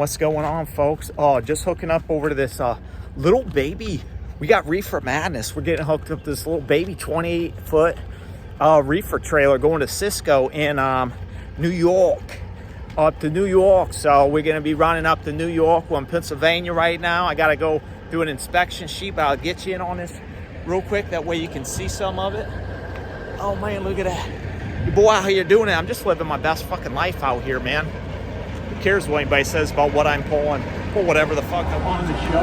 What's going on, folks? Oh, just hooking up over to this little baby. We got Reefer Madness. We're getting hooked up to this little baby 28-foot reefer trailer going to Cisco in New York. Up to New York. So we're going to be running up to New York. We're in Pennsylvania right now. I got to go do an inspection sheet, but I'll get you in on this real quick. That way you can see some of it. Oh, man, look at that. Your boy out here doing it. I'm just living my best fucking life out here, man. Who cares what anybody says about what I'm pulling? Pull whatever the fuck I want on the show.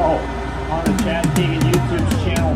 On the Chad Tegan YouTube channel.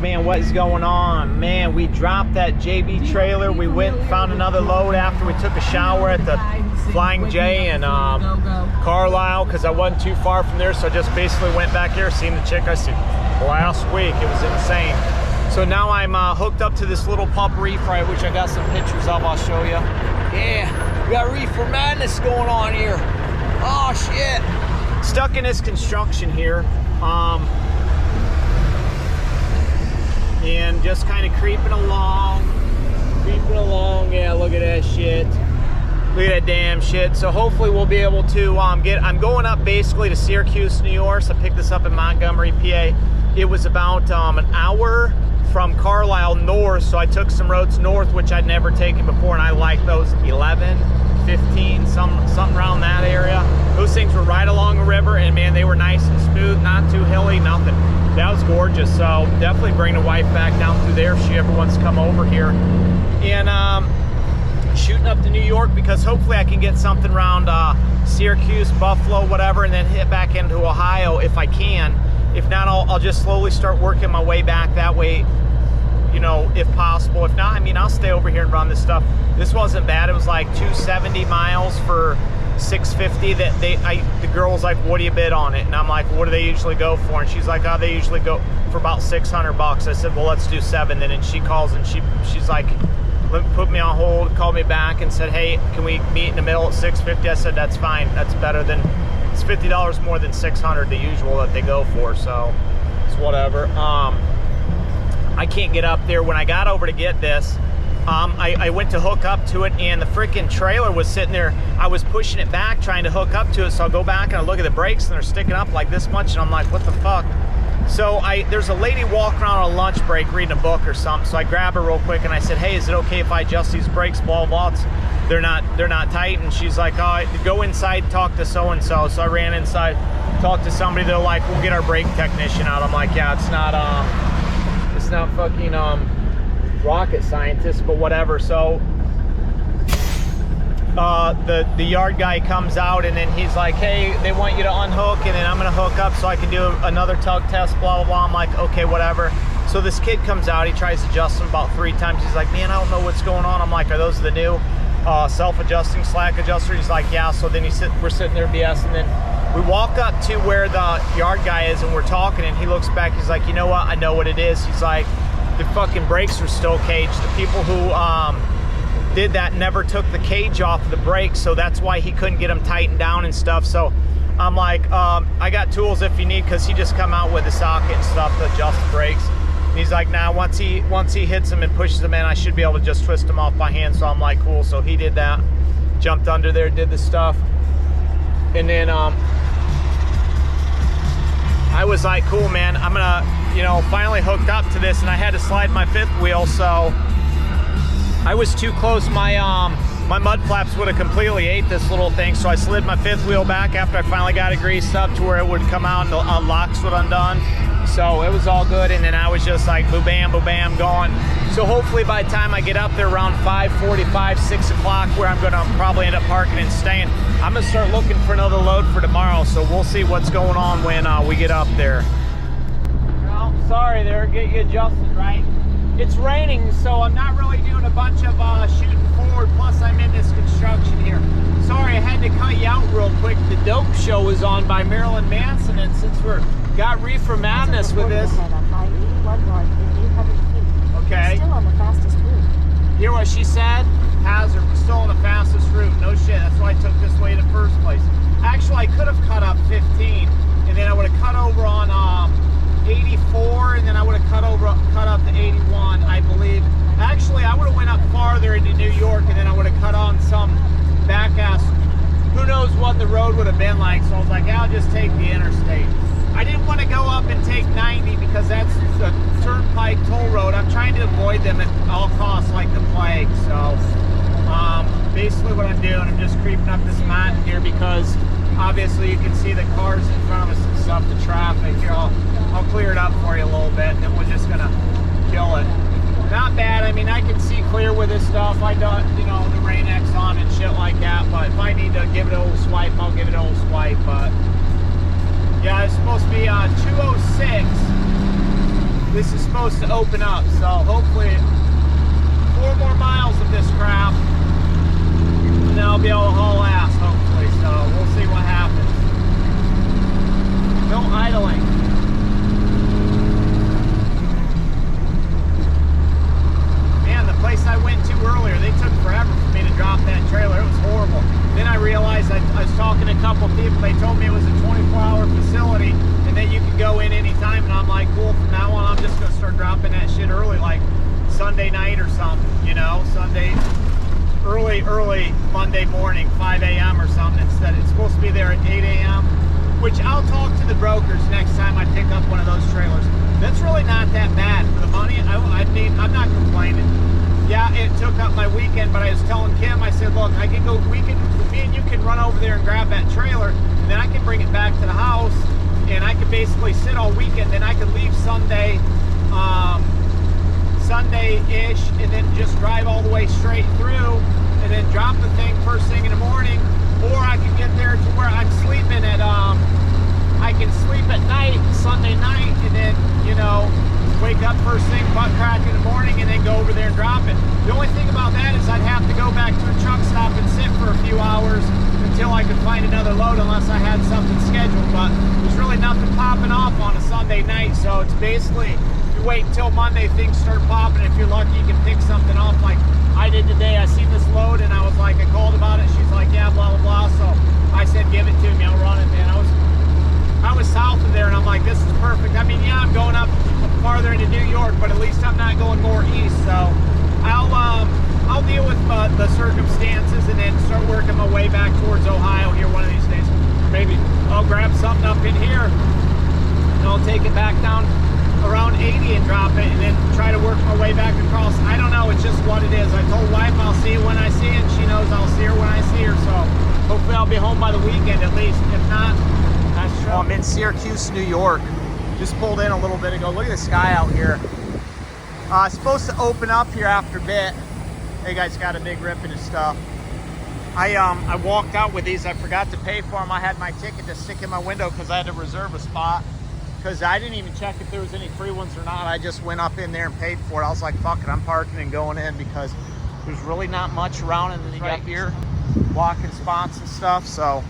Man, what is going on? Man, we dropped that JB trailer. We went and found another load after we took a shower at the Flying J in Carlisle, because I wasn't too far from there, so I just basically went back there, seen the chick I seen last week. It was insane. So now I'm hooked up to this little pup Reefer, which I got some pictures of. I'll show you. Yeah, we got Reefer Madness going on here. Oh shit. Stuck in this construction here. And just kind of creeping along. Yeah, look at that shit. Look at that damn shit. So hopefully we'll be able to I'm going up basically to Syracuse, New York. So I picked this up in Montgomery, PA. It was about an hour from Carlisle north, so I took some roads north, which I'd never taken before, and I like those 11, 15, something around that area. Those things were right along the river, and man, they were nice and smooth, not too hilly, nothing. That was gorgeous. So definitely bring the wife back down through there if she ever wants to come over here. And shooting up to New York, because hopefully I can get something around Syracuse, Buffalo, whatever, and then hit back into Ohio if I can. If not, I'll just slowly start working my way back that way, you know, if possible. If not, I mean, I'll stay over here and run this stuff. This wasn't bad. It was like 270 miles for $650. The girl was like, what do you bid on it? And I'm like, what do they usually go for? And she's like, oh, they usually go for about $600. I said, well, let's do 7 then. And she calls and she's like, put me on hold, called me back and said, hey, can we meet in the middle at $650? I said, that's fine. That's better than, it's $50 more than $600, the usual that they go for. So it's whatever. I can't get up there. When I got over to get this, I went to hook up to it, and the freaking trailer was sitting there. I was pushing it back, trying to hook up to it, so I go back and I look at the brakes, and they're sticking up like this much, and I'm like, what the fuck? So there's a lady walking around on a lunch break reading a book or something, so I grab her real quick, and I said, hey, is it okay if I adjust these brakes, blah, blah, blah? They're not tight. And she's like, oh, go inside, talk to so-and-so. So I ran inside, talked to somebody. They're like, we'll get our brake technician out. I'm like, yeah, it's not fucking rocket scientist, but whatever. So the yard guy comes out, and then he's like, hey, they want you to unhook, and then I'm gonna hook up so I can do another tug test, blah blah blah. I'm like, okay, whatever. So this kid comes out, he tries to adjust them about 3 times. He's like, man, I don't know what's going on. I'm like, are those the new self-adjusting slack adjuster? He's like, yeah. So then we're sitting there BS, and then we walk up to where the yard guy is, and we're talking, and he looks back, he's like, you know what, I know what it is. He's like, the fucking brakes are still caged. The people who did that never took the cage off of the brakes, so that's why he couldn't get them tightened down and stuff. So I'm like, I got tools if you need, because he just come out with a socket and stuff to adjust the brakes. And he's like, nah, once he hits them and pushes them in, I should be able to just twist them off by hand. So I'm like, cool. So he did that, jumped under there, did the stuff, and then I was like, cool, man, I'm gonna, you know, finally hooked up to this, and I had to slide my 5th wheel, so I was too close. My mud flaps would have completely ate this little thing, so I slid my fifth wheel back after I finally got it greased up to where it would come out and the locks would undone. So it was all good, and then I was just like boo-bam, boo-bam, going. So hopefully by the time I get up there around 5:45, 6 o'clock, where I'm gonna probably end up parking and staying, I'm gonna start looking for another load for tomorrow, so we'll see what's going on when we get up there. Well, sorry there, get you adjusted, right? It's raining, so I'm not really doing a bunch of shooting forward, plus I'm in this construction here. Sorry, I had to cut you out real quick. The Dope Show is on by Marilyn Manson, and since we're got Reefer Madness with this. Okay. Still on the fastest route. Hear what she said? Hazard, we're still on the fastest route. No shit, that's why I took this way in the first place. Actually, I could have cut up 15, and then I would have cut over on 84, and then I would have cut up to 81, I believe. Actually, I would have went up farther into New York, and then I would have cut on some back ass. Who knows what the road would have been like? So I was like, yeah, I'll just take the interstate. I didn't want to go up and take 90 because that's the turnpike toll road. I'm trying to avoid them at all costs like the plague. So basically what I'm doing, I'm just creeping up this mountain here because obviously you can see the cars in front of us and stuff, the traffic. Here, I'll clear it up for you a little bit, and then we're just gonna kill it. Not bad. I mean, I can see clear with this stuff. I got, you know, the Rain X on and shit like that, but if I need to give it a little swipe, I'll give it a little swipe. But yeah, it's supposed to be 206. This is supposed to open up, so hopefully 4 more miles of this crap, and then I'll be able to haul ass, hopefully. So we'll see what happens. No idling. Man, the place I went to earlier, they took forever for me to drop that trailer. It was horrible. Then I realized I was talking to a couple of people. They told me it was a 24-hour facility and that you could go in anytime. And I'm like, cool, from now on, I'm just going to start dropping that shit early, like Sunday night or something, you know, Sunday, early Monday morning, 5 a.m. or something instead. It's supposed to be there at 8 a.m., which I'll talk to the brokers next time I pick up one of those trailers. That's really not that bad for the money. I mean, I'm not complaining. Yeah, it took up my weekend, but I was telling Kim, I said, look, I can go, me and you can run over there and grab that trailer, and then I can bring it back to the house, and I could basically sit all weekend, then I could leave Sunday, Sunday-ish, and then just drive all the way straight through, and then drop the thing first thing in the morning, or I could get there to where I'm sleeping at, I can sleep at night, Sunday night, and then, you know, wake up first thing, butt crack in the morning, and then go over there and drop it. The only thing about that is I'd have to go back to a truck stop and sit for a few hours until I could find another load unless I had something scheduled, but there's really nothing popping off on a Sunday night, so it's basically, you wait until Monday, things start popping. If you're lucky, you can pick something off like I did today. I seen this load, and I was like, I called about it, she's like, yeah, blah, blah, blah, so I said, give it to me, I'll run it, man. I was south of there, and I'm like, this is perfect. I mean, yeah, I'm going up farther into New York, but at least I'm not going more east, so I'll deal with the circumstances and then start working my way back towards Ohio here one of these days. Maybe I'll grab something up in here, and I'll take it back down around 80 and drop it, and then try to work my way back across. I don't know, it's just what it is. I told wife I'll see her when I see her, and she knows I'll see her when I see her, so hopefully I'll be home by the weekend at least. If not, that's true. I'm in Syracuse, New York. Just pulled in a little bit ago. Look at the sky out here. It's supposed to open up here after a bit. Hey guys, got a big rip in his stuff. I walked out with these. I forgot to pay for them. I had my ticket to stick in my window because I had to reserve a spot. Because I didn't even check if there was any free ones or not. I just went up in there and paid for it. I was like, fuck it, I'm parking and going in because there's really not much around in the right here, walking spots and stuff. So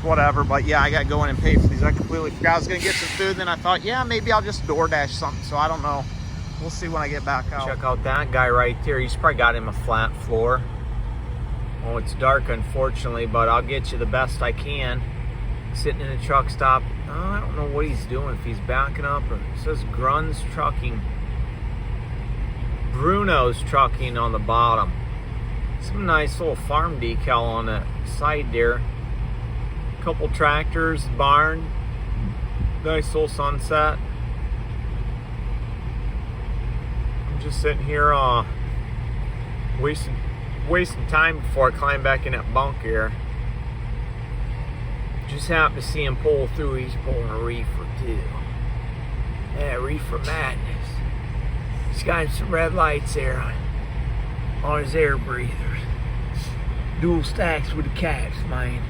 whatever, but yeah, I got to go in and pay for these. I completely forgot I was going to get some food, and then I thought, yeah, maybe I'll just DoorDash something, so I don't know. We'll see when I get back out. Check out that guy right there. He's probably got him a flat floor. Oh, it's dark, unfortunately, but I'll get you the best I can. Sitting in a truck stop. I don't know what he's doing, if he's backing up, or it says Grun's Trucking. Bruno's Trucking on the bottom. Some nice little farm decal on the side there. Couple tractors, barn, nice little sunset. I'm just sitting here wasting time before I climb back in that bunk here. Just happened to see him pull through. He's pulling a reefer too. Yeah, reefer madness. He's got some red lights there on his air breathers. Dual stacks with the cats, man.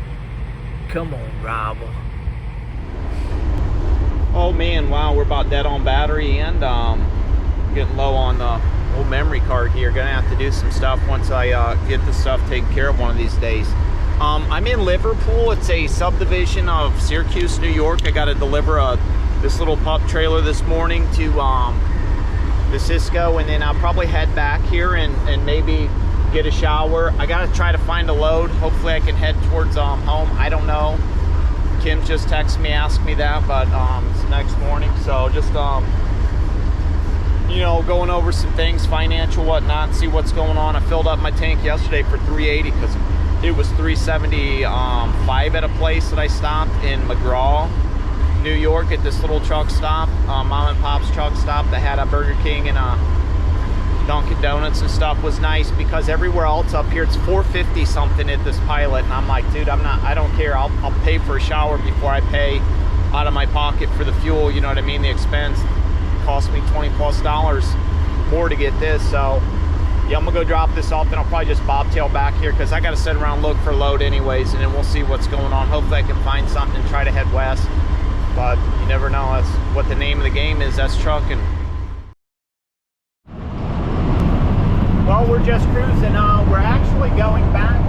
Come on, rival. Oh man, wow, we're about dead on battery and getting low on the old memory card here. Gonna have to do some stuff once I get this stuff taken care of one of these days. I'm in Liverpool. It's a subdivision of Syracuse, New York. I got to deliver this little pup trailer this morning to the Cisco, and then I'll probably head back here and maybe get a shower. I got to try to find a load. Hopefully I can head towards home. I don't know. Kim just texted me, asked me that, but it's the next morning. So just you know, going over some things, financial, whatnot, see what's going on. I filled up my tank yesterday for 380 because it was 375 at a place that I stopped in McGraw, New York, at this little truck stop, mom and pop's truck stop that had a Burger King and a Dunkin' Donuts and stuff. Was nice because everywhere else up here it's 450 something at this Pilot, and I'm like, dude, I don't care. I'll pay for a shower before I pay out of my pocket for the fuel. You know what I mean? The expense cost me $20+ more to get this. So yeah, I'm gonna go drop this off, then I'll probably just bobtail back here because I gotta sit around, look for load anyways, and then we'll see what's going on. Hopefully I can find something and try to head west, but you never know. That's what the name of the game is. That's trucking. Well, we're just cruising. We're actually going back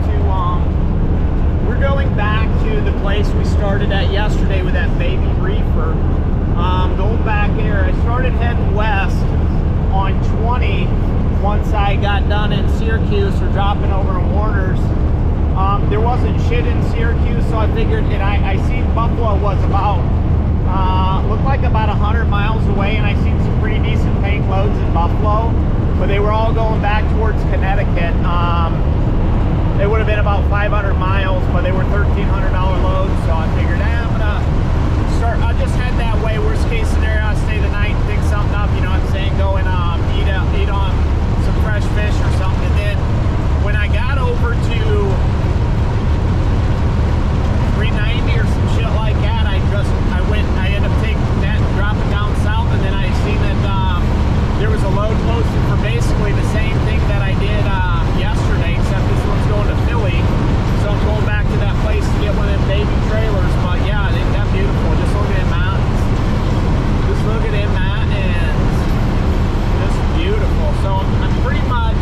to the place we started at yesterday with that baby Reefer. Going back there, I started heading west on 20 once I got done in Syracuse, or dropping over in Warner's. There wasn't shit in Syracuse, so I figured, and I seen Buffalo was about looked like about 100 miles away, and I seen some pretty decent tank loads in Buffalo, but they were all going back towards Connecticut. They would have been about 500 miles, but they were $1,300 loads, so I figured, I'll just head that way. Worst case scenario, I'll stay the night and pick something up, you know what I'm saying, go and eat on some fresh fish or something. And then when I got over to 390 or some shit like that, I ended up taking that and dropping down south, and then I seen that there was a load posted for basically the same thing that I did yesterday, except this one's going to Philly. So I'm going back to that place to get one of them baby trailers. But yeah, isn't that beautiful? Just look at them mountains. Just look at them mountains. Just beautiful. So I'm pretty much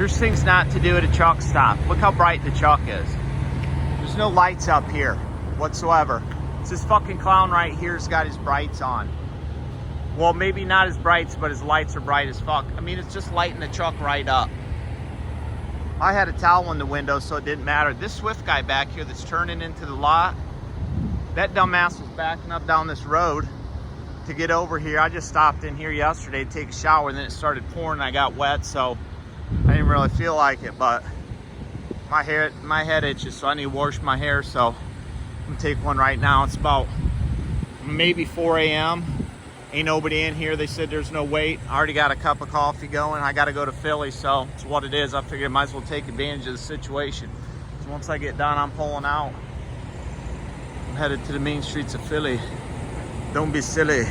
There's things not to do at a truck stop. Look how bright the truck is. There's no lights up here whatsoever. It's this fucking clown right here's got his brights on. Well, maybe not his brights, but his lights are bright as fuck. I mean, it's just lighting the truck right up. I had a towel in the window, so it didn't matter. This Swift guy back here that's turning into the lot, that dumbass was backing up down this road to get over here. I just stopped in here yesterday to take a shower, and then it started pouring and I got wet, so I didn't really feel like it, but my head itches, so I need to wash my hair, so I'm gonna take one right now. It's about maybe 4 a.m. Ain't nobody in here. They said there's no wait. I already got a cup of coffee going. I got to go to Philly, so it's what it is. I figured I might as well take advantage of the situation. So once I get done, I'm pulling out. I'm headed to the main streets of Philly. Don't be silly.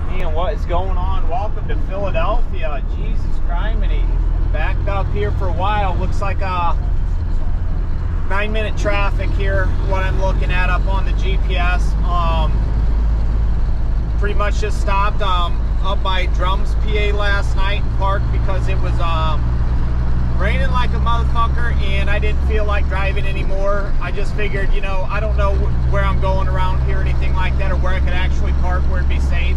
Man, what is going on? Welcome to Philadelphia. Jesus criminy. Backed up here for a while. Looks like 9-minute traffic here, what I'm looking at up on the GPS. Pretty much just stopped up by Drums, PA last night and parked because it was raining like a motherfucker and I didn't feel like driving anymore. I just figured, you know, I don't know where I'm going around here or anything like that, or where I could actually park where it'd be safe.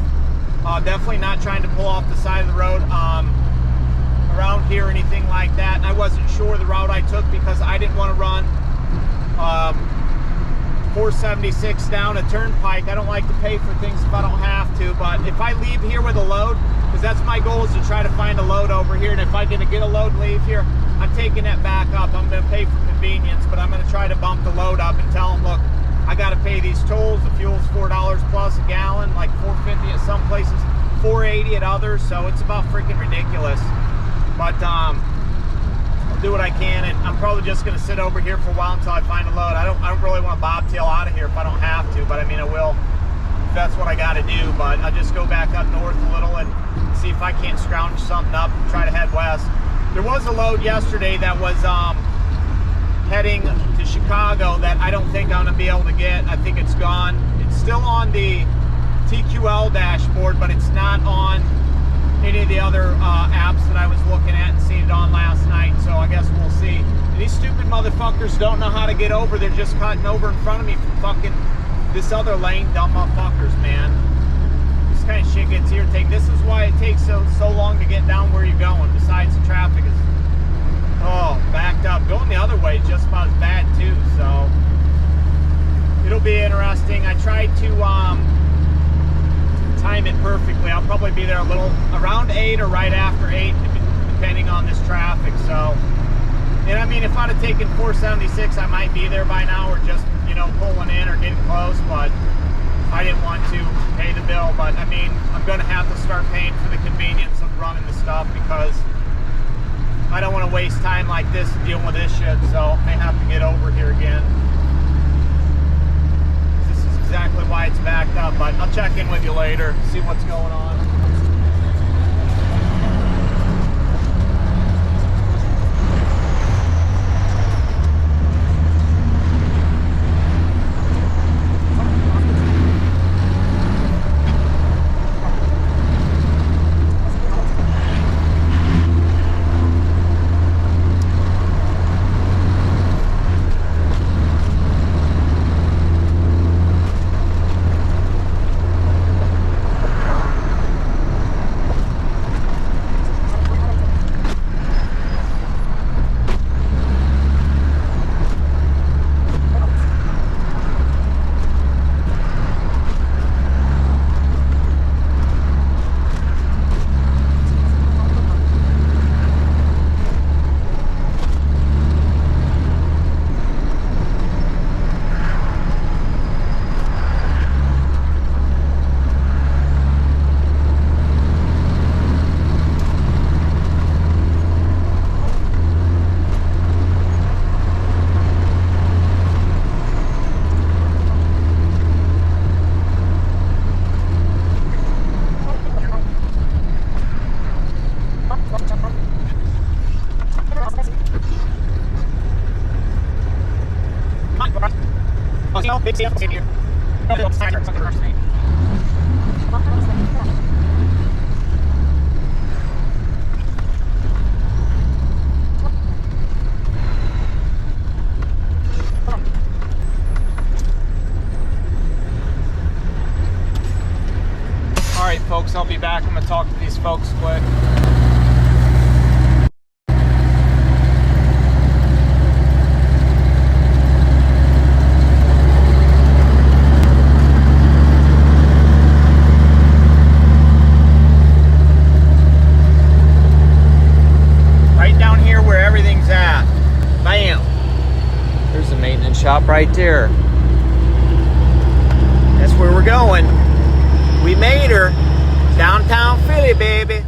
Definitely not trying to pull off the side of the road around here or anything like that. And I wasn't sure the route I took because I didn't want to run 476 down a turnpike. I don't like to pay for things if I don't have to, but if I leave here with a load, because that's my goal, is to try to find a load over here, and if I'm gonna get a load and leave here, I'm taking that back up. I'm gonna pay for convenience, but I'm gonna try to bump the load up and tell them, look, I gotta pay these tolls. The fuel's $4 plus a gallon, like $4.50 at some places, $4.80 at others, so it's about freaking ridiculous. But I'll do what I can, and I'm probably just going to sit over here for a while until I find a load. I don't really want to bobtail out of here if I don't have to, but I mean I will if that's what I got to do. But I'll just go back up north a little and see if I can't scrounge something up and try to head west. There was a load yesterday that was heading to Chicago that I don't think I'm going to be able to get. I think it's gone. It's still on the TQL dashboard, but it's not on any of the other apps that I was looking at and seeing it on last night, so I guess we'll see. These stupid motherfuckers don't know how to get over. They're just cutting over in front of me from fucking this other lane, dumb motherfuckers, man. This kind of shit gets irritating. This is why it takes so long to get down where you're going. Besides, the traffic is backed up. Going the other way is just about as bad too, so it'll be interesting. I tried to time it perfectly. I'll probably be there a little around 8 or right after 8, depending on this traffic. So, and I mean, if I'd have taken 476, I might be there by now, or just, you know, pulling in or getting close, but I didn't want to pay the bill. But I mean, I'm gonna have to start paying for the convenience of running the stuff, because I don't want to waste time like this dealing with this shit, so I may have to get over here again. Exactly why it's backed up, but I'll check in with you later, see what's going on. Big sample in here. to talk to these folks quick. Right down here where everything's at. Bam. There's the maintenance shop right there. That's where we're going. We made her. Downtown Philly, baby.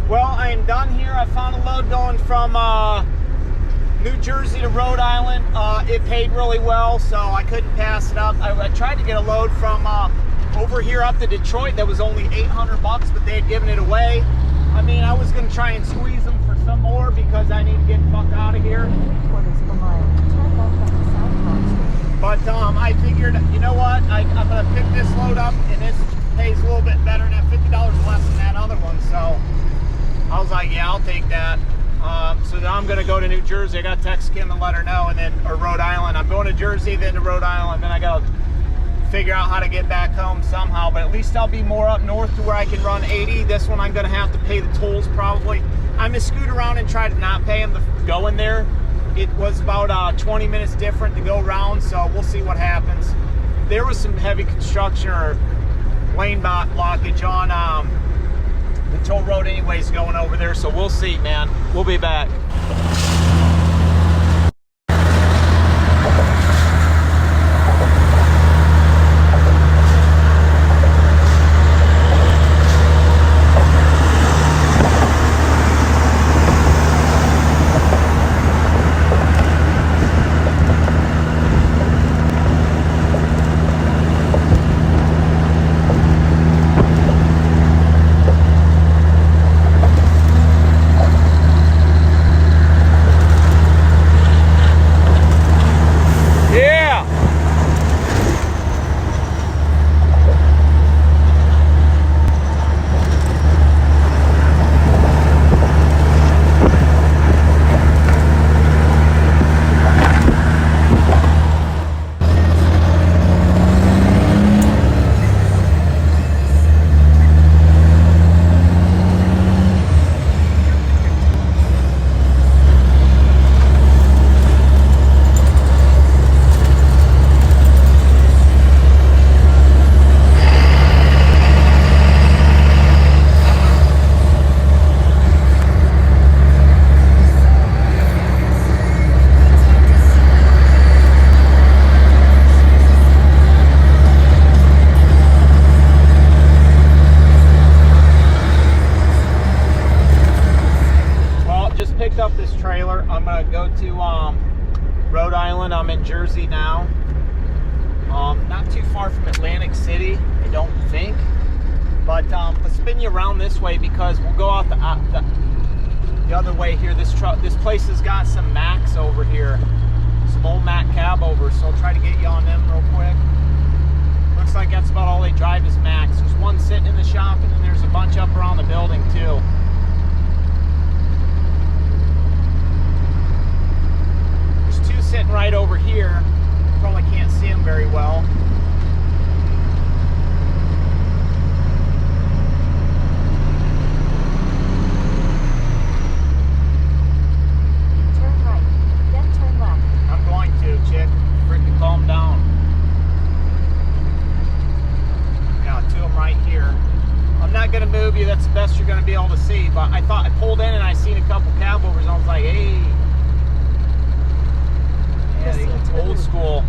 Well, I am done here. I found a load going from New Jersey to Rhode Island. It paid really well, so I couldn't pass it up. I tried to get a load from over here up to Detroit that was only $800, but they had given it away. I mean, I was going to try and squeeze them for some more because I need to get the fuck out of here. But I figured, you know what? I'm going to pick this load up, and this pays a little bit better than that, $50 less than that other one. So I was like, yeah, I'll take that. So now I'm going to go to New Jersey. I got to text Kim and let her know, and then, or Rhode Island. I'm going to Jersey, then to Rhode Island. Then I got to figure out how to get back home somehow, but at least I'll be more up north to where I can run 80. This one I'm going to have to pay the tolls probably. I'm going to scoot around and try to not pay them to go in there. It was about 20 minutes different to go around, so we'll see what happens. There was some heavy construction or lane blockage on the toll road anyways going over there, so we'll see, man. We'll be back. Up this trailer. I'm gonna go to Rhode Island. I'm in Jersey now. Not too far from Atlantic City, I don't think. But let's spin you around this way because we'll go out the other way here. This place has got some Macs over here, some old Mac cab over. So I'll try to get you on them real quick. Looks like that's about all they drive is Macs. There's one sitting in the shop, and then there's a bunch up around the building too. Sitting right over here. Probably can't see them very well. Turn right, then turn left. I'm going to, chick. Freaking calm down. Yeah, two of them right here. I'm not going to move you. That's the best you're going to be able to see. But I thought I pulled in and I seen a couple cab overs. I was like, hey. Yeah, old school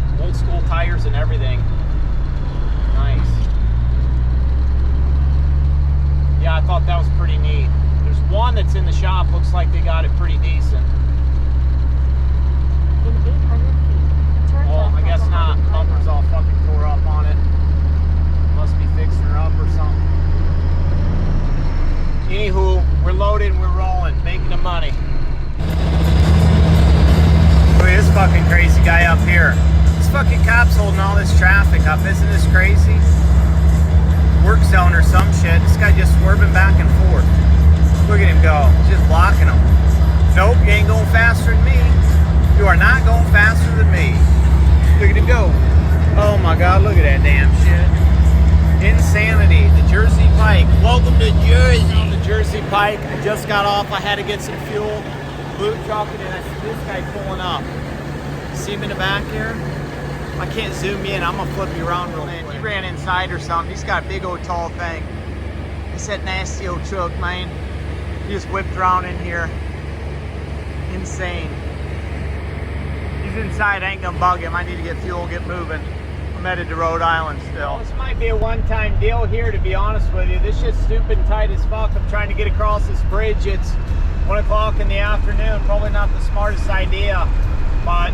tires and everything. Nice. Yeah, I thought that was pretty neat. There's one that's in the shop. Looks like they got it pretty decent. In 800 feet, turn Well, left. I guess not. Bumper's all fucking tore up on it. Must be fixing her up or something. Anywho, we're loaded and we're rolling, making the money. Look at this fucking crazy guy up here. This fucking cop's holding all this traffic up. Isn't this crazy? Work zone or some shit. This guy just swerving back and forth. Look at him go. He's just blocking him. Nope, you ain't going faster than me. You are not going faster than me. Look at him go. Oh my God, look at that damn shit. Insanity. The Jersey Pike. Welcome to Jersey. On the Jersey Pike. I just got off. I had to get some fuel. Blue chocolate, and I see this guy pulling up. See him in the back here? I can't zoom in. I'm gonna flip you around real quick. He ran inside or something. He's got a big old tall thing. It's that nasty old truck, man. He just whipped around in here. Insane. He's inside. I ain't gonna bug him. I need to get fuel, get moving. I'm headed to Rhode Island still. This might be a one-time deal here, to be honest with you. This shit's stupid and tight as fuck. I'm trying to get across this bridge. It's 1 o'clock in the afternoon. Probably not the smartest idea, but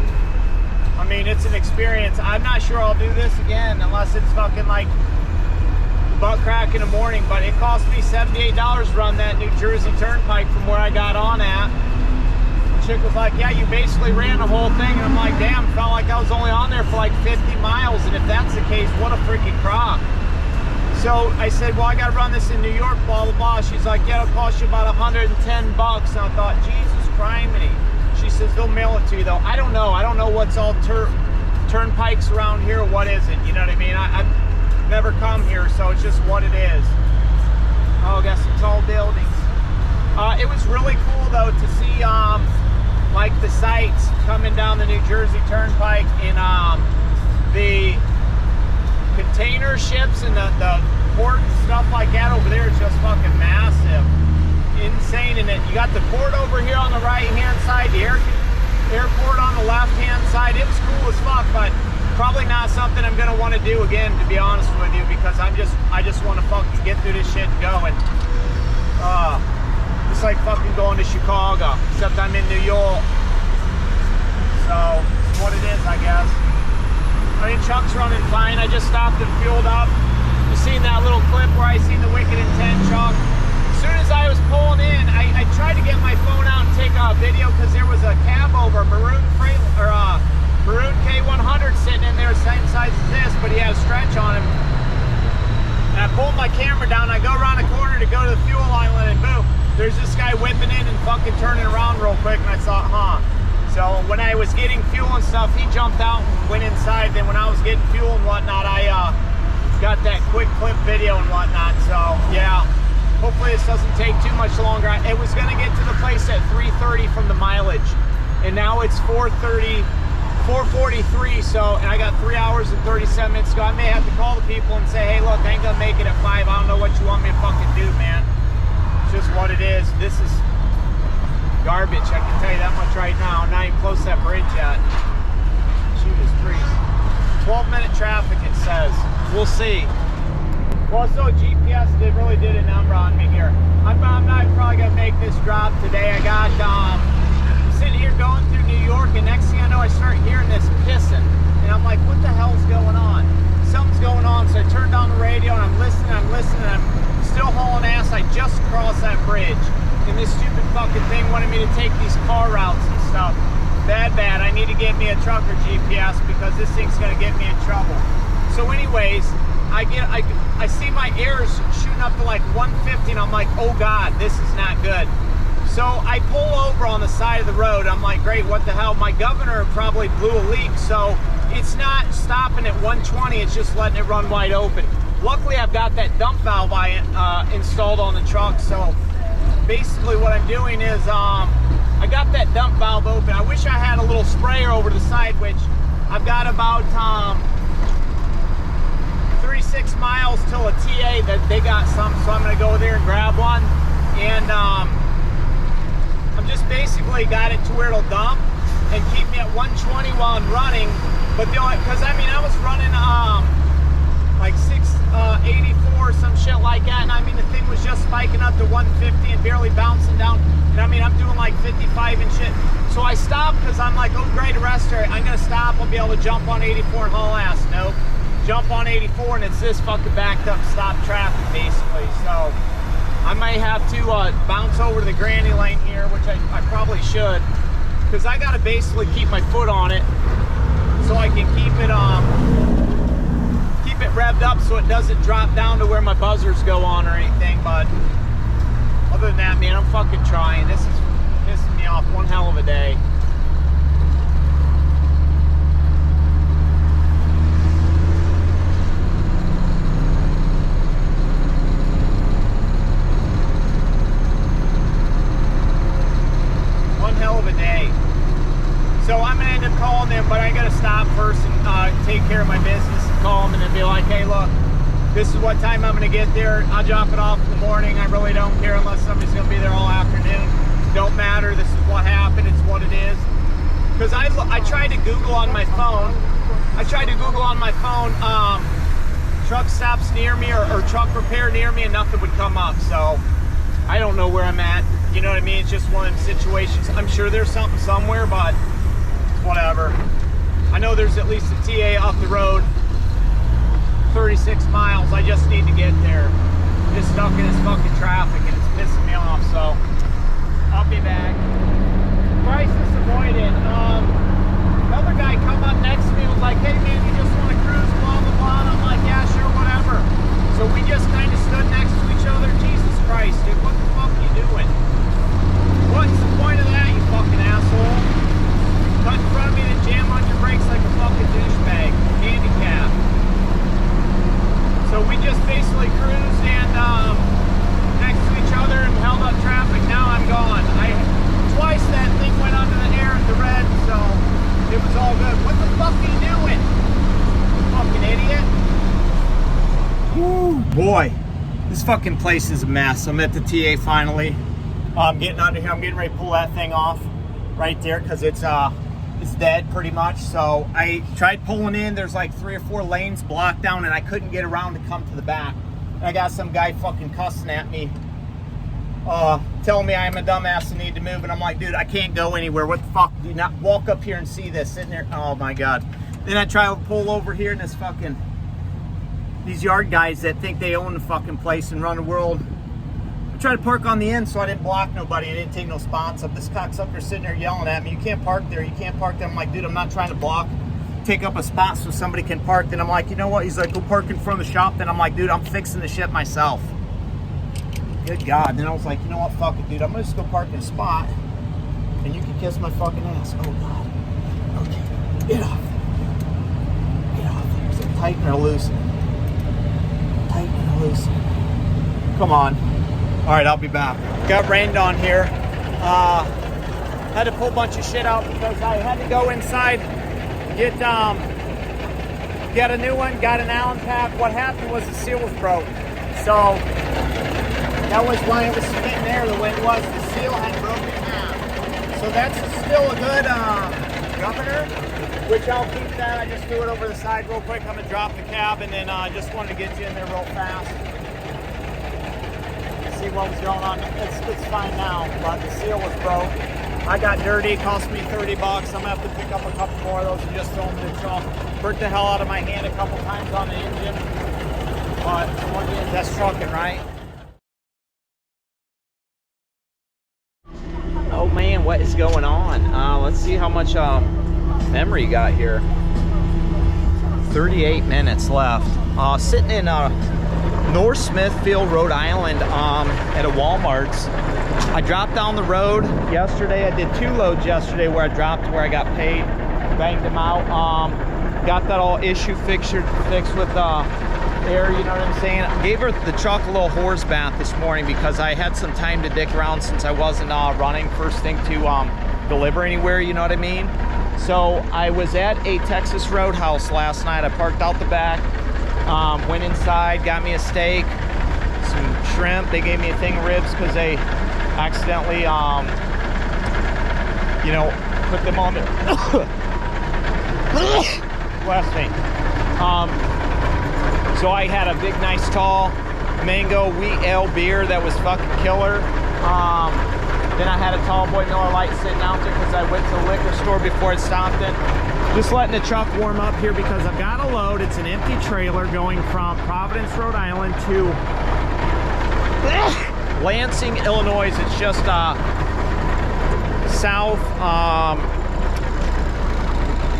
I mean, it's an experience. I'm not sure I'll do this again unless it's fucking like butt crack in the morning, but it cost me $78 to run that New Jersey Turnpike from where I got on at. The chick was like, yeah, you basically ran the whole thing. And I'm like, damn, felt like I was only on there for like 50 miles. And if that's the case, what a freaking crock. So I said, well, I got to run this in New York, blah, blah, blah. She's like, yeah, it'll cost you about 110 bucks. And I thought, Jesus criminy. She says, they'll mail it to you, though. I don't know. I don't know what's all turnpikes around here or what isn't. You know what I mean? I've never come here, so it's just what it is. Oh, got some tall buildings. It was really cool, though, to see, like, the sights coming down the New Jersey Turnpike in the container ships and the port and stuff like that over there is just fucking massive. Insane. And then you got the port over here on the right hand side, the airport on the left hand side. It was cool as fuck, but probably not something I'm gonna want to do again, to be honest with you, because I just want to fucking get through this shit and go. And it's like fucking going to Chicago, except I'm in New York. So it's what it is, I guess. I mean, Chuck's running fine. I just stopped and fueled up. You seen that little clip where I seen the Wicked Intent Chuck? As soon as I was pulling in, I tried to get my phone out and take a video because there was a cab over, maroon K100 sitting in there, same size as this, but he had a stretch on him. And I pulled my camera down, I go around the corner to go to the fuel island, and boom, there's this guy whipping in and fucking turning around real quick, and I thought, huh. So when I was getting fuel and stuff, he jumped out and went inside. Then when I was getting fuel and whatnot, I got that quick clip video and whatnot. So yeah. Hopefully this doesn't take too much longer. It was gonna get to the place at 3:30 from the mileage, and now it's 4:43. So, and I got 3 hours and 37 minutes to go. I may have to call the people and say, hey, look, I ain't gonna make it at 5. I don't know what you want me to fucking do, man. It's just what it is. This is garbage. I can tell you that much right now. Not even close to that bridge yet. Shoot, it's trees. 12-minute traffic, it says. We'll see. Well, so GPS really did a number on me here. I'm not probably gonna make this drop today. I got I'm sitting here going through New York, and next thing I know, I start hearing this pissing, and I'm like, what the hell's going on? Something's going on. So I turned on the radio, and I'm listening, and I'm still hauling ass. I just crossed that bridge, and this stupid fucking thing wanted me to take these car routes and stuff. Bad. I need to get me a trucker GPS because this thing's gonna get me in trouble. So anyways, I see my airs shooting up to like 150, and I'm like, oh God, this is not good. So I pull over on the side of the road. I'm like, great, what the hell? My governor probably blew a leak, so it's not stopping at 120, it's just letting it run wide open. Luckily, I've got that dump valve installed on the truck, so basically what I'm doing is I got that dump valve open. I wish I had a little sprayer over the side, which I've got about 36 miles till a TA that they got some, so I'm gonna go there and grab one. And I'm just basically got it to where it'll dump and keep me at 120 while I'm running. But the only, because I mean I was running like 684 some shit like that, and I mean the thing was just spiking up to 150 and barely bouncing down. And I mean I'm doing like 55 and shit. So I stopped because I'm like, oh great, a rest area. I'm gonna stop. I'll be able to jump on 84 and haul ass. Nope. Jump on 84 and it's this fucking backed up stop traffic basically. So I may have to bounce over to the granny lane here, which I probably should, because I gotta basically keep my foot on it so I can keep it revved up so it doesn't drop down to where my buzzers go on or anything. But other than that, man, I'm fucking trying. This is pissing me off one hell of a day. care of my business and call them and then be like, hey, look, this is what time I'm going to get there. I'll drop it off in the morning. I really don't care unless somebody's going to be there all afternoon. Don't matter. This is what happened. It's what it is. Because I tried to Google on my phone. Truck stops near me or truck repair near me, and nothing would come up. So I don't know where I'm at. You know what I mean? It's just one of them situations. I'm sure there's something somewhere, but whatever. I know there's at least a TA up the road, 36 miles. I just need to get there. I'm just stuck in this fucking traffic and it's pissing me off, so I'll be back. Crisis avoided. Another guy come up next to me and was like, hey man, you just want to cruise, blah, blah, blah. And I'm like, yeah, sure, whatever. So we just kind of stood next to each other. Jesus Christ, dude, what the fuck are you doing? What's the point of that, you fucking asshole? Cut in front of me and jam on your brakes like a fucking douchebag. Handicap. So we just basically cruised and next to each other and held up traffic. Now I'm gone. Twice that thing went under the air at the red, so it was all good. What the fuck are you doing? Fucking idiot. Woo, boy. This fucking place is a mess. I'm at the TA finally. I'm getting under here. I'm getting ready to pull that thing off right there because it's dead pretty much. So I tried pulling in. There's like 3 or 4 lanes blocked down and I couldn't get around to come to the back. And I got some guy fucking cussing at me, telling me I'm a dumbass and need to move. And I'm like, dude, I can't go anywhere. What the fuck? Do not walk up here and see this sitting there. Oh my God. Then I try to pull over here and these yard guys that think they own the fucking place and run the world. I tried to park on the end so I didn't block nobody. I didn't take no spots up. This cocksucker sitting there yelling at me, you can't park there, you can't park there. I'm like, dude, I'm not trying to block, take up a spot so somebody can park. Then I'm like, you know what? He's like, go park in front of the shop. Then I'm like, dude, I'm fixing the shit myself. Good God. Then I was like, you know what? Fuck it, dude. I'm gonna just go park in a spot and you can kiss my fucking ass. Oh God. Okay. Get off. Get off. Is it tighten or loosen? Tighten or loosen? Come on. All right, I'll be back. Got rained on here. Had to pull a bunch of shit out because I had to go inside, get a new one, got an Allen pack. What happened was the seal was broke. So that was why it was sitting there the way it was. The seal had broken in half. So that's still a good governor, which I'll keep that. I just threw it over the side real quick. I'm gonna drop the cab and then I just wanted to get you in there real fast. See what was going on. It's fine now, but the seal was broke. I got dirty, it cost me 30 bucks. I'm gonna have to pick up a couple more of those and just throw them in the trunk. Burnt the hell out of my hand a couple times on the engine, but that's trucking, right? Oh man, what is going on? Let's see how much memory you got here. 38 minutes left. Sitting in North Smithfield, Rhode Island, at a Walmart's. I dropped down the road yesterday. I did 2 loads yesterday where I dropped where I got paid, banged them out. Got that all issue fixed with air, you know what I'm saying? I gave her the truck a little horse bath this morning because I had some time to dick around since I wasn't running first thing to deliver anywhere, you know what I mean? So I was at a Texas Roadhouse last night. I parked out the back. Went inside, got me a steak, some shrimp. They gave me a thing of ribs because they accidentally, you know, put them on the bless me. So I had a big, nice, tall mango wheat ale beer that was fucking killer. Then I had a tall boy Miller Lite sitting out there because I went to the liquor store before it stopped it. Just letting the truck warm up here because I've got a load. It's an empty trailer going from Providence, Rhode Island to Lansing, Illinois. It's just south,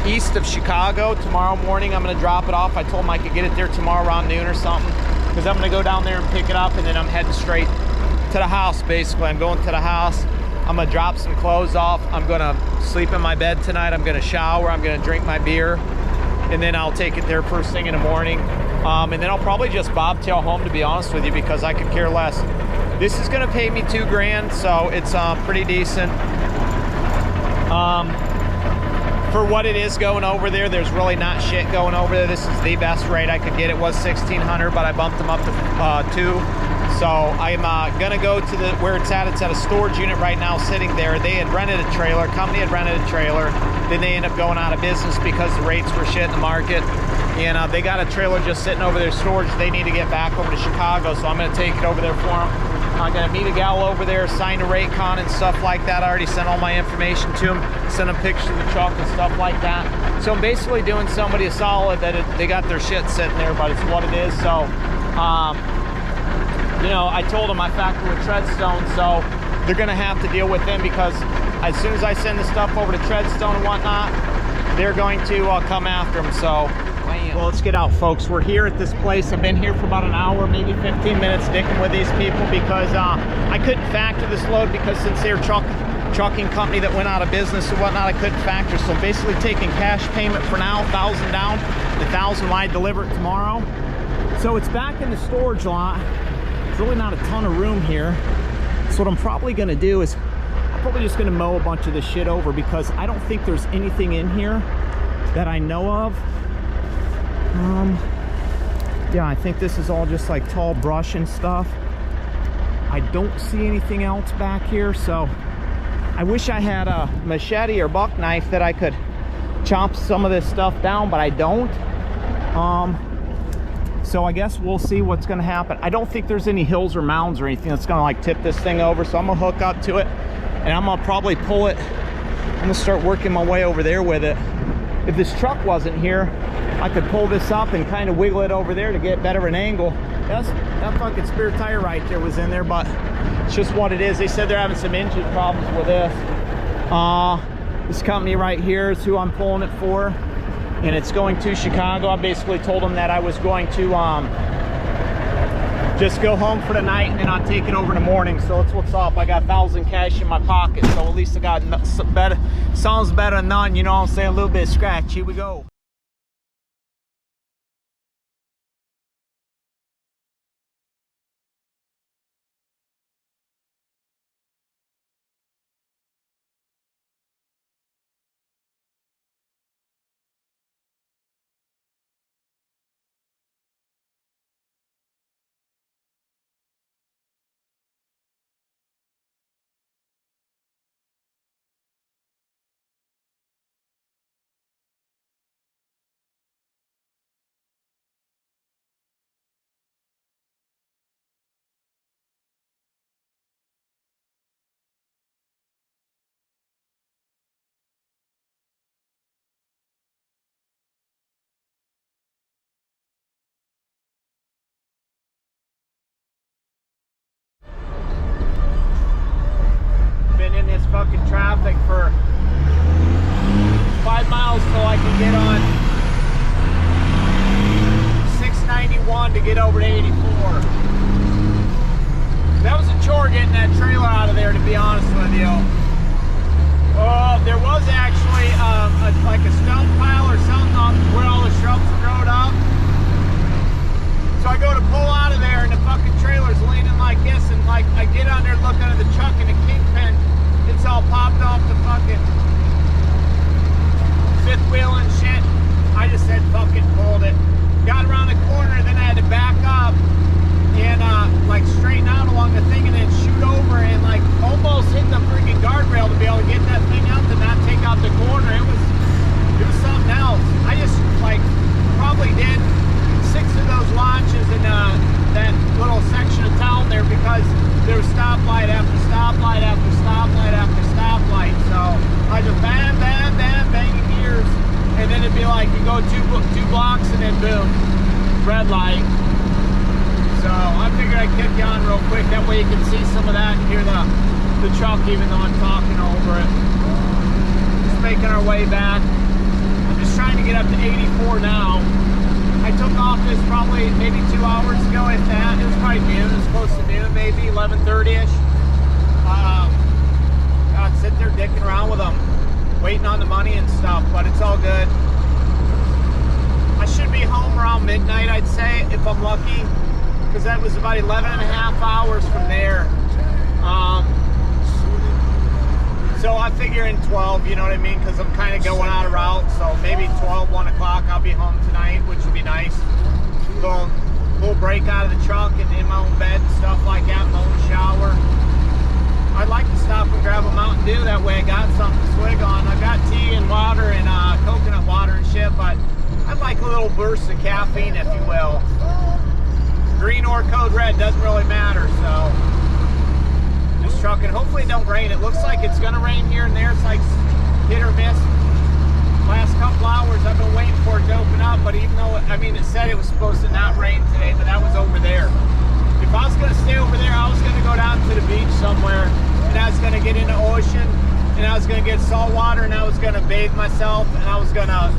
east of Chicago. Tomorrow morning I'm going to drop it off. I told him I could get it there tomorrow around noon or something because I'm going to go down there and pick it up and then I'm heading straight to the house. Basically, I'm going to the house. I'm gonna drop some clothes off. I'm gonna sleep in my bed tonight. I'm gonna shower. I'm gonna drink my beer, and then I'll take it there first thing in the morning. And then I'll probably just bobtail home, to be honest with you, because I could care less. This is gonna pay me $2 grand, so it's pretty decent. for what it is going over there, there's really not shit going over there. This is the best rate I could get. It was $1,600, but I bumped them up to $2,000. So I'm gonna go to the where it's at. It's at a storage unit right now, sitting there. They had rented a trailer. Company had rented a trailer. Then they ended up going out of business because the rates were shit in the market. And they got a trailer just sitting over their storage. They need to get back over to Chicago, so I'm gonna take it over there for them. I'm gonna meet a gal over there, sign a rate con and stuff like that. I already sent all my information to them, sent them pictures of the truck and stuff like that. So I'm basically doing somebody a solid that they got their shit sitting there, but it's what it is. So, you know, I told them I factor with Treadstone, so they're gonna have to deal with them because as soon as I send the stuff over to Treadstone and whatnot, they're going to come after them. So, well, let's get out, folks. We're here at this place. I've been here for about an hour, maybe 15 minutes, dicking with these people because I couldn't factor this load because since they're trucking company that went out of business and whatnot, I couldn't factor. So basically taking cash payment for now, $1,000 down, the $1,000 when I deliver it tomorrow. So it's back in the storage lot. There's really not a ton of room here. So what I'm probably gonna do is I'm probably just gonna mow a bunch of this shit over because I don't think there's anything in here that I know of. Yeah, I think this is all just like tall brush and stuff. I don't see anything else back here, so I wish I had a machete or buck knife that I could chop some of this stuff down, but I don't. So I guess we'll see what's gonna happen. I don't think there's any hills or mounds or anything that's gonna like tip this thing over, so I'm gonna hook up to it and I'm gonna probably pull it. I'm gonna start working my way over there with it. If this truck wasn't here, I could pull this up and kind of wiggle it over there to get better an angle. That fucking spare tire right there was in there, but it's just what it is. They said they're having some engine problems with this. This company right here is who I'm pulling it for, and it's going to Chicago. I basically told them that I was going to just go home for the night and then I'll take it over in the morning. So that's what's up. I got $1,000 cash in my pocket, so at least I got better. Sounds better than none, you know what I'm saying? A little bit of scratch. Here we go. In this fucking traffic for 5 miles till I can get on 691 to get over to 84. That was a chore getting that trailer out of there, to be honest with you. Oh, there was actually like a stump pile or something on where all the shrubs growed up. So I go to pull out of there and the fucking trailer's leaning like this, and like I get under and look under the truck and the kingpin, it's all popped off the fucking fifth wheel and shit. I just said fucking pulled it. Got around the corner and then I had to back up and like straighten out along the thing and then shoot over and like almost hit the freaking guardrail to be able to get that thing out to not take out the corner. It was something else. I just like probably did 6 of those launches in that little section of town there because there was stoplight after stoplight after stoplight after stoplight. So I just bam, bam, bam, banging gears, and then it'd be like you go two blocks and then boom, red light. So I figured I'd kick you on real quick. That way you can see some of that and hear the truck even though I'm talking over it. Just making our way back. I'm just trying to get up to 84 now. I took off this probably maybe 2 hours ago, if that. It was probably noon. It was close to noon, maybe 11:30ish. I'd sit there dicking around with them, waiting on the money and stuff, but it's all good. I should be home around midnight, I'd say, if I'm lucky, because that was about 11 and a half hours from there. So I figure in 12, you know what I mean? Because I'm kind of going out of route. So maybe 12, 1 o'clock, I'll be home tonight, which would be nice. Little break out of the truck and in my own bed and stuff like that, my own shower. I'd like to stop and grab a Mountain Dew. That way I got something to swig on. I got tea and water and coconut water and shit, but I'd like a little burst of caffeine, if you will. Green or code red, doesn't really matter, so. Just trucking. Hopefully it don't rain. It looks like it's gonna rain here and there. It's like hit or miss. Last couple hours I've been waiting for it to open up, but even though, I mean, it said it was supposed to not rain today, but that was over there. If I was gonna stay over there, I was gonna go down to the beach somewhere, and I was gonna get in the ocean, and I was gonna get salt water, and I was gonna bathe myself, and I was gonna,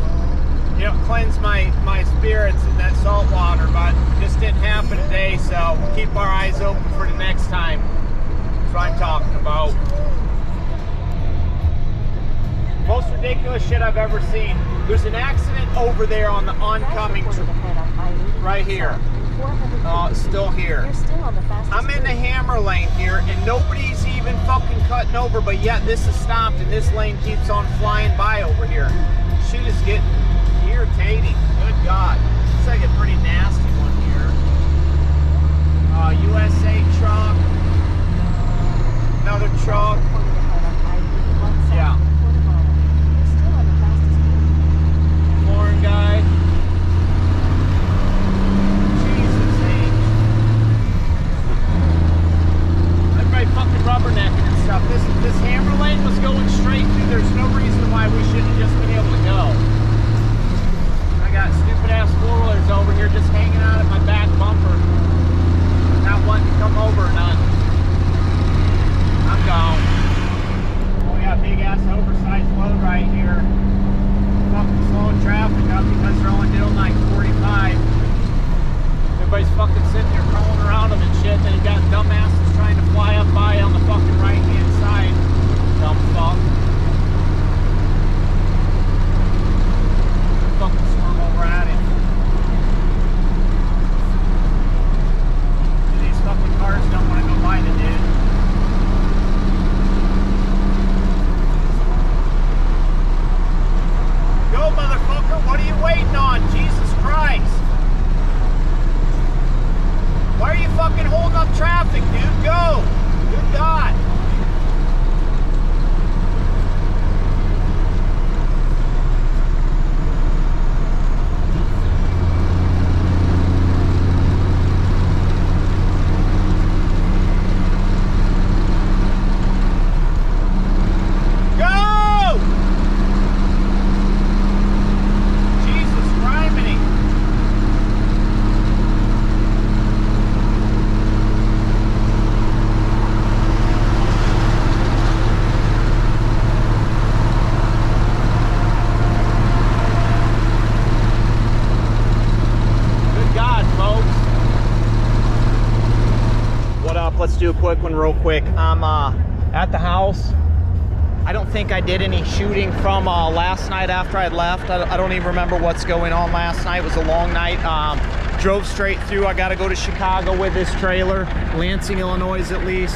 you know, cleanse my spirits in that salt water, but it just didn't happen today, so we'll keep our eyes open for the next time. That's what I'm talking about. Most ridiculous shit I've ever seen. There's an accident over there on the oncoming, right here. Oh, it's still here. I'm in the hammer lane here, and nobody's even fucking cutting over, but yet this is stopped, and this lane keeps on flying by over here. Shit is getting irritating. Good God. Looks like a pretty nasty one here. USA truck. Another truck. Yeah. Foreign guy. Jesus H. Everybody fucking rubbernecking and stuff. This hammer lane was going straight through. There's no reason why we shouldn't have just been able to go. I got stupid ass four-wheelers over here just hanging out at my back bumper. Not wanting to come over or nothing. I'm gone. Oh, we got a big ass oversized load right here. Fucking slowing traffic up because they're only doing like 45. Everybody's fucking sitting there crawling around them and shit. Then you got dumbasses trying to fly up by on the fucking right hand side. Dumb fuck. Fucking swerve over at him. These fucking cars don't want to go by the dude. Go, motherfucker, what are you waiting on? Jesus Christ. Why are you fucking holding up traffic, dude? Go. Good God. Let's do a quick one real quick. I'm at the house. I don't think I did any shooting from last night after I left. I don't even remember what's going on last night. It was a long night. Drove straight through. I got to go to Chicago with this trailer, Lansing, Illinois at least.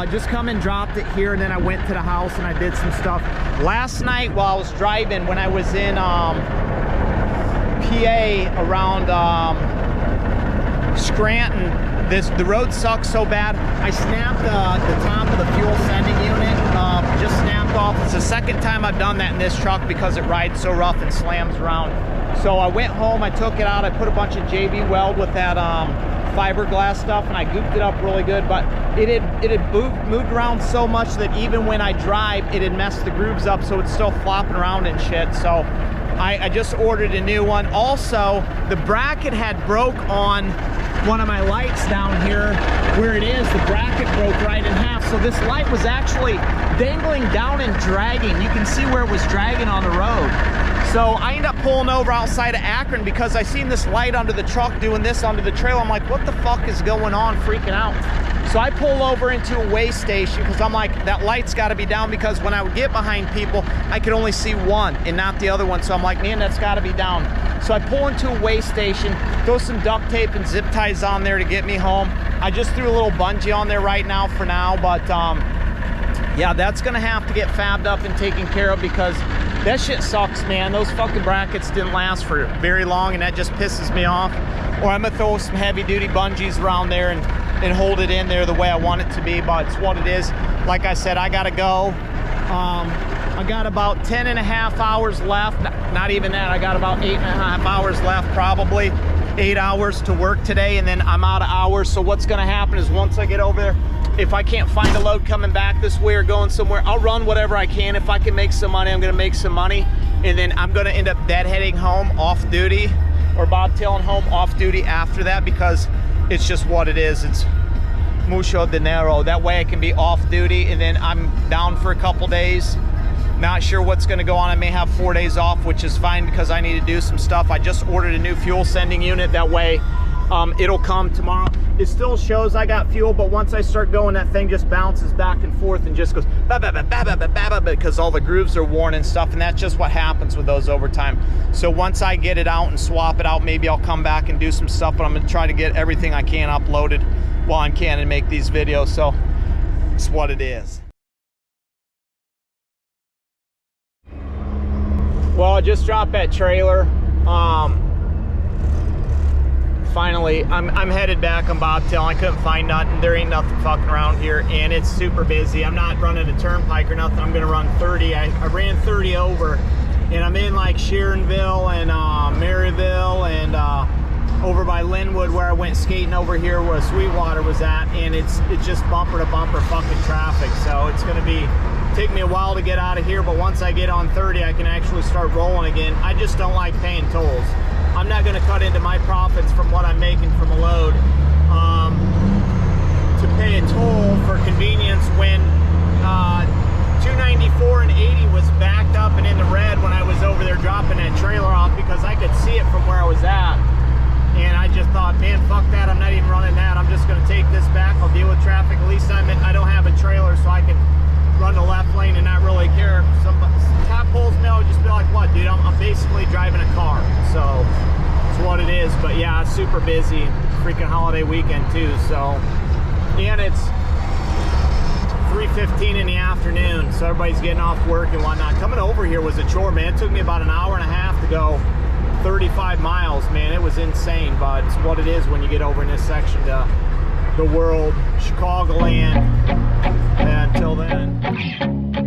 Just come and dropped it here, and then I went to the house and I did some stuff. Last night while I was driving, when I was in PA around Scranton, the road sucks so bad. I snapped the top of the fuel sending unit, just snapped off. It's the second time I've done that in this truck because it rides so rough and slams around. So I went home, I took it out, I put a bunch of JB Weld with that fiberglass stuff, and I gooped it up really good, but it had moved around so much that even when I drive, it had messed the grooves up, so it's still flopping around and shit. So I just ordered a new one. Also, the bracket had broke on one of my lights down here where it is. The bracket broke right in half, so this light was actually dangling down and dragging. You can see where it was dragging on the road. So I ended up pulling over outside of Akron because I seen this light under the truck doing this under the trailer. I'm like, what the fuck is going on? Freaking out. So I pull over into a weigh station because I'm like, that light's got to be down, because when I would get behind people, I could only see one and not the other one. So I'm like, man, that's got to be down. So I pull into a weigh station, throw some duct tape and zip ties on there to get me home. I just threw a little bungee on there right now for now, but yeah, that's gonna have to get fabbed up and taken care of because that shit sucks, man. Those fucking brackets didn't last for very long, and that just pisses me off. Or I'm gonna throw some heavy duty bungees around there and hold it in there the way I want it to be, but it's what it is. Like I said, I gotta go. I got about 10.5 hours left. Not even that, I got about 8.5 hours left, probably 8 hours to work today, and then I'm out of hours. So what's gonna happen is once I get over there, if I can't find a load coming back this way or going somewhere, I'll run whatever I can. If I can make some money, I'm gonna make some money. And then I'm gonna end up deadheading home off duty, or bobtailing home off duty after that, because it's just what it is. It's mucho dinero. That way I can be off duty, and then I'm down for a couple days. Not sure what's gonna go on. I may have 4 days off, which is fine because I need to do some stuff. I just ordered a new fuel sending unit. That way it'll come tomorrow. It still shows I got fuel, but once I start going, that thing just bounces back and forth and just goes ba ba ba ba ba ba ba ba, because all the grooves are worn and stuff, and that's just what happens with those overtime. So once I get it out and swap it out, maybe I'll come back and do some stuff, but I'm gonna try to get everything I can uploaded while I can and make these videos. So it's what it is. Well, I just dropped that trailer. Finally, I'm headed back on bobtail. I couldn't find nothing. There ain't nothing fucking around here, and it's super busy. I'm not running a turnpike or nothing. I'm gonna run 30. I ran 30 over, and I'm in like Sharonville and Maryville and over by Linwood, where I went skating over here where Sweetwater was at, and it's just bumper to bumper fucking traffic. So it's gonna take me a while to get out of here, but once I get on 30, I can actually start rolling again. I just don't like paying tolls. I'm not gonna cut into my profits from what I'm making from a load to pay a toll for convenience when 294 and 80 was backed up and in the red when I was over there dropping that trailer off, because I could see it from where I was at. And I just thought, man, fuck that, I'm not even running that. I'm just gonna take this back, I'll deal with traffic. At least I don't have a trailer, so I can run the left lane and not really care. Some top holes me, I would just be like, what, dude, I'm basically driving a car. So it's what it is. But yeah, it's super busy. Freaking holiday weekend too. So, and it's 3:15 in the afternoon, so everybody's getting off work and whatnot. Coming over here was a chore, man. It took me about an hour and a half to go 35 miles, man. It was insane, but it's what it is when you get over in this section to the world, Chicagoland. And until then.